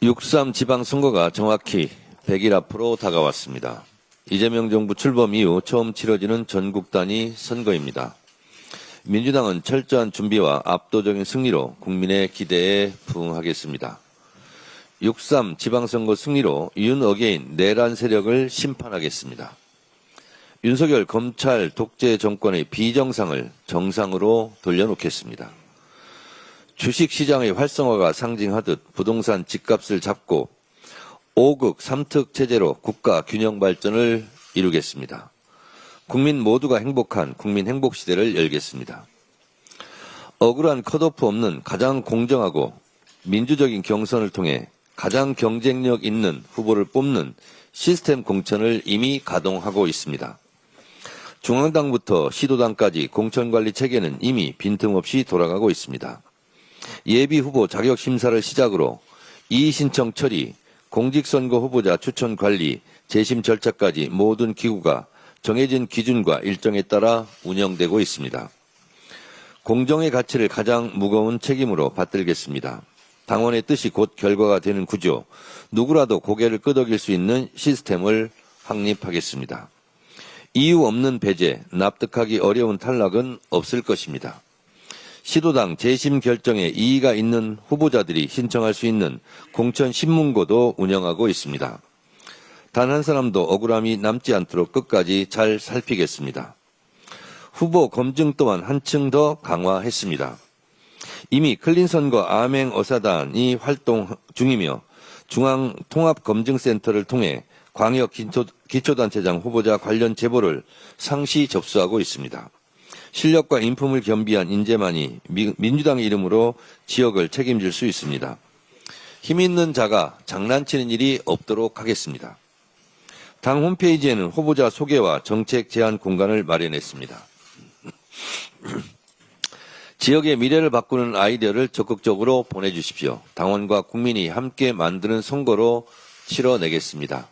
6.3 지방선거가 정확히 100일 앞으로 다가왔습니다. 이재명 정부 출범 이후 처음 치러지는 전국 단위 선거입니다. 민주당은 철저한 준비와 압도적인 승리로 국민의 기대에 부응하겠습니다. 6.3 지방선거 승리로 윤 어게인 내란 세력을 심판하겠습니다. 윤석열 검찰 독재 정권의 비정상을 정상으로 돌려놓겠습니다. 주식시장의 활성화가 상징하듯 부동산 집값을 잡고 5극 3특 체제로 국가 균형 발전을 이루겠습니다. 국민 모두가 행복한 국민 행복시대를 열겠습니다. 억울한 컷오프 없는 가장 공정하고 민주적인 경선을 통해 가장 경쟁력 있는 후보를 뽑는 시스템 공천을 이미 가동하고 있습니다. 중앙당부터 시도당까지 공천관리 체계는 이미 빈틈없이 돌아가고 있습니다. 예비후보 자격심사를 시작으로 이의신청 처리, 공직선거 후보자 추천 관리, 재심 절차까지 모든 기구가 정해진 기준과 일정에 따라 운영되고 있습니다. 공정의 가치를 가장 무거운 책임으로 받들겠습니다. 당원의 뜻이 곧 결과가 되는 구조, 누구라도 고개를 끄덕일 수 있는 시스템을 확립하겠습니다. 이유 없는 배제, 납득하기 어려운 탈락은 없을 것입니다. 시도당 재심 결정에 이의가 있는 후보자들이 신청할 수 있는 공천 신문고도 운영하고 있습니다. 단 한 사람도 억울함이 남지 않도록 끝까지 잘 살피겠습니다. 후보 검증 또한 한층 더 강화했습니다. 이미 클린선거 암행어사단이 활동 중이며 중앙통합검증센터를 통해 광역 기초단체장 후보자 관련 제보를 상시 접수하고 있습니다. 실력과 인품을 겸비한 인재만이 민주당의 이름으로 지역을 책임질 수 있습니다. 힘 있는 자가 장난치는 일이 없도록 하겠습니다. 당 홈페이지에는 후보자 소개와 정책 제안 공간을 마련했습니다. 지역의 미래를 바꾸는 아이디어를 적극적으로 보내주십시오. 당원과 국민이 함께 만드는 선거로 치러내겠습니다.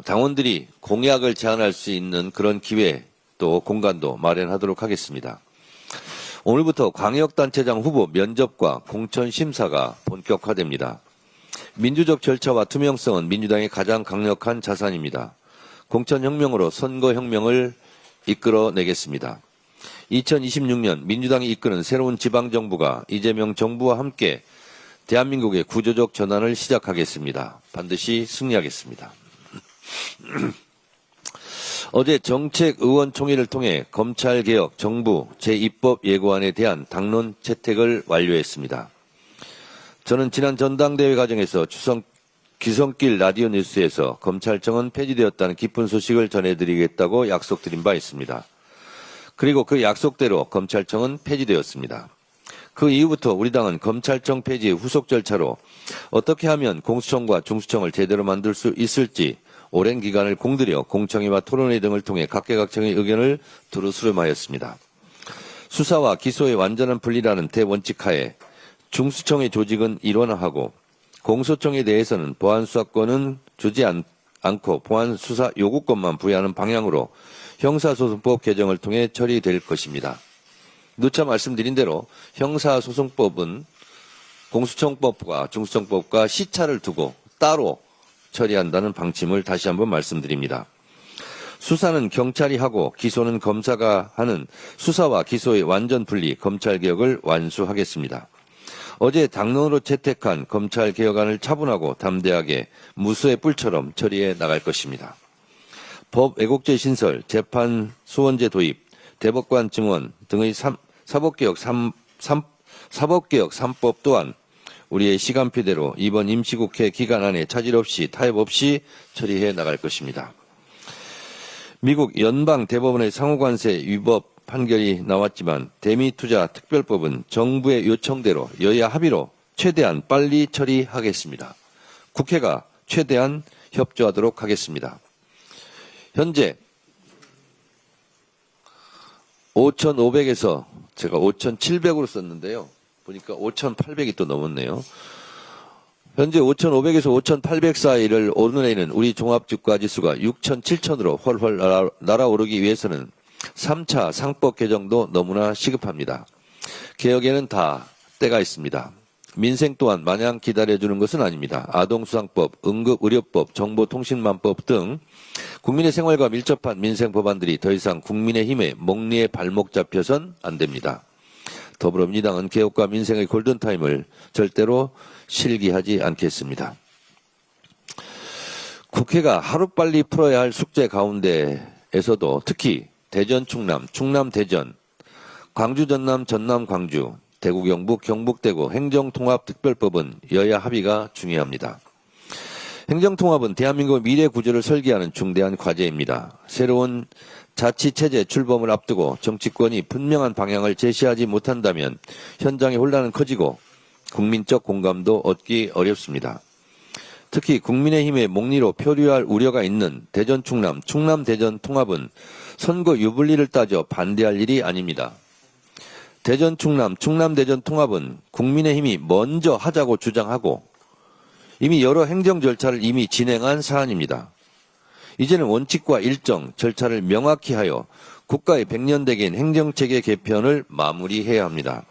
당원들이 공약을 제안할 수 있는 그런 기회 또 공간도 마련하도록 하겠습니다. 오늘부터 광역단체장 후보 면접과 공천 심사가 본격화됩니다. 민주적 절차와 투명성은 민주당의 가장 강력한 자산입니다. 공천혁명으로 선거혁명을 이끌어내겠습니다. 2026년 민주당이 이끄는 새로운 지방정부가 이재명 정부와 함께 대한민국의 구조적 전환을 시작하겠습니다. 반드시 승리하겠습니다. 어제 정책의원총회를 통해 검찰개혁 정부 제2법 예고안에 대한 당론 채택을 완료했습니다. 저는 지난 전당대회 과정에서 귀성길 라디오 뉴스에서 검찰청은 폐지되었다는 기쁜 소식을 전해드리겠다고 약속드린 바 있습니다. 그리고 그 약속대로 검찰청은 폐지되었습니다. 그 이후부터 우리 당은 검찰청 폐지의 후속 절차로 어떻게 하면 공수처과 중수청을 제대로 만들 수 있을지 오랜 기간을 공들여 공청회와 토론회 등을 통해 각계각층의 의견을 두루 수렴하였습니다. 수사와 기소의 완전한 분리라는 대원칙하에 중수청의 조직은 일원화하고 공소청에 대해서는 보안수사권은 주지 않고 보안수사 요구권만 부여하는 방향으로 형사소송법 개정을 통해 처리될 것입니다. 누차 말씀드린 대로 형사소송법은 공수청법과 중수청법과 시차를 두고 따로 처리한다는 방침을 다시 한번 말씀드립니다. 수사는 경찰이 하고 기소는 검사가 하는 수사와 기소의 완전 분리 검찰개혁을 완수하겠습니다. 어제 당론으로 채택한 검찰개혁안을 차분하고 담대하게 무수의 뿔처럼 처리해 나갈 것입니다. 법 왜곡죄 신설, 재판 소원제 도입, 대법관 증원 등의 사법개혁 3법 또한 우리의 시간표대로 이번 임시국회 기간 안에 차질 없이 타협 없이 처리해 나갈 것입니다. 미국 연방대법원의 상호관세 위법 판결이 나왔지만 대미투자 특별법은 정부의 요청대로 여야 합의로 최대한 빨리 처리하겠습니다. 국회가 최대한 협조하도록 하겠습니다. 현재 5,500에서 제가 5,700으로 썼는데요. 보니까 5,800이 또 넘었네요. 현재 5,500에서 5,800 사이를 오르내리는 우리 종합주가지수가 6,000, 7,000으로 훨훨 날아오르기 위해서는 3차 상법 개정도 너무나 시급합니다. 개혁에는 다 때가 있습니다. 민생 또한 마냥 기다려주는 것은 아닙니다. 아동수당법, 응급의료법, 정보통신망법 등 국민의 생활과 밀접한 민생 법안들이 더 이상 국민의힘의 멍리에 발목 잡혀선 안 됩니다. 더불어민주당은 개혁과 민생의 골든타임을 절대로 실기하지 않겠습니다. 국회가 하루빨리 풀어야 할 숙제 가운데에서도 특히 대전 충남, 충남 대전, 광주 전남, 전남 광주, 대구 경북, 경북 대구 행정통합특별법은 여야 합의가 중요합니다. 행정통합은 대한민국의 미래 구조를 설계하는 중대한 과제입니다. 새로운 자치체제 출범을 앞두고 정치권이 분명한 방향을 제시하지 못한다면 현장의 혼란은 커지고 국민적 공감도 얻기 어렵습니다. 특히 국민의힘의 몽리로 표류할 우려가 있는 대전 충남, 충남 대전 통합은 선거 유불리를 따져 반대할 일이 아닙니다. 대전 충남, 충남 대전 통합은 국민의힘이 먼저 하자고 주장하고 이미 여러 행정 절차를 이미 진행한 사안입니다. 이제는 원칙과 일정, 절차를 명확히 하여 국가의 100년대계인 행정체계 개편을 마무리해야 합니다.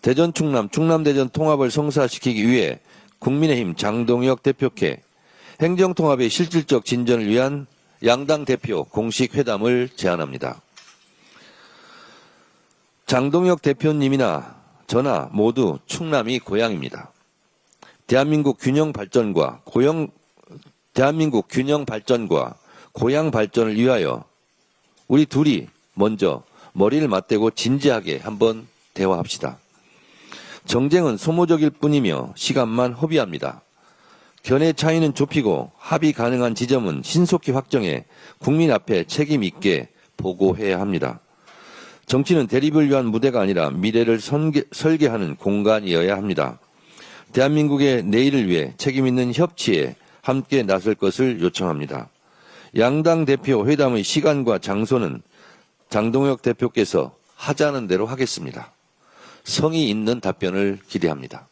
대전 충남, 충남 대전 통합을 성사시키기 위해 국민의힘 장동혁 대표께 행정통합의 실질적 진전을 위한 양당 대표 공식 회담을 제안합니다. 장동혁 대표님이나 저나 모두 충남이 고향입니다. 대한민국 균형 발전과 고향 발전을 위하여 우리 둘이 먼저 머리를 맞대고 진지하게 한번 대화합시다. 정쟁은 소모적일 뿐이며 시간만 허비합니다. 견해 차이는 좁히고 합의 가능한 지점은 신속히 확정해 국민 앞에 책임 있게 보고해야 합니다. 정치는 대립을 위한 무대가 아니라 미래를 설계하는 공간이어야 합니다. 대한민국의 내일을 위해 책임 있는 협치에 함께 나설 것을 요청합니다. 양당 대표 회담의 시간과 장소는 장동혁 대표께서 하자는 대로 하겠습니다. 성의 있는 답변을 기대합니다.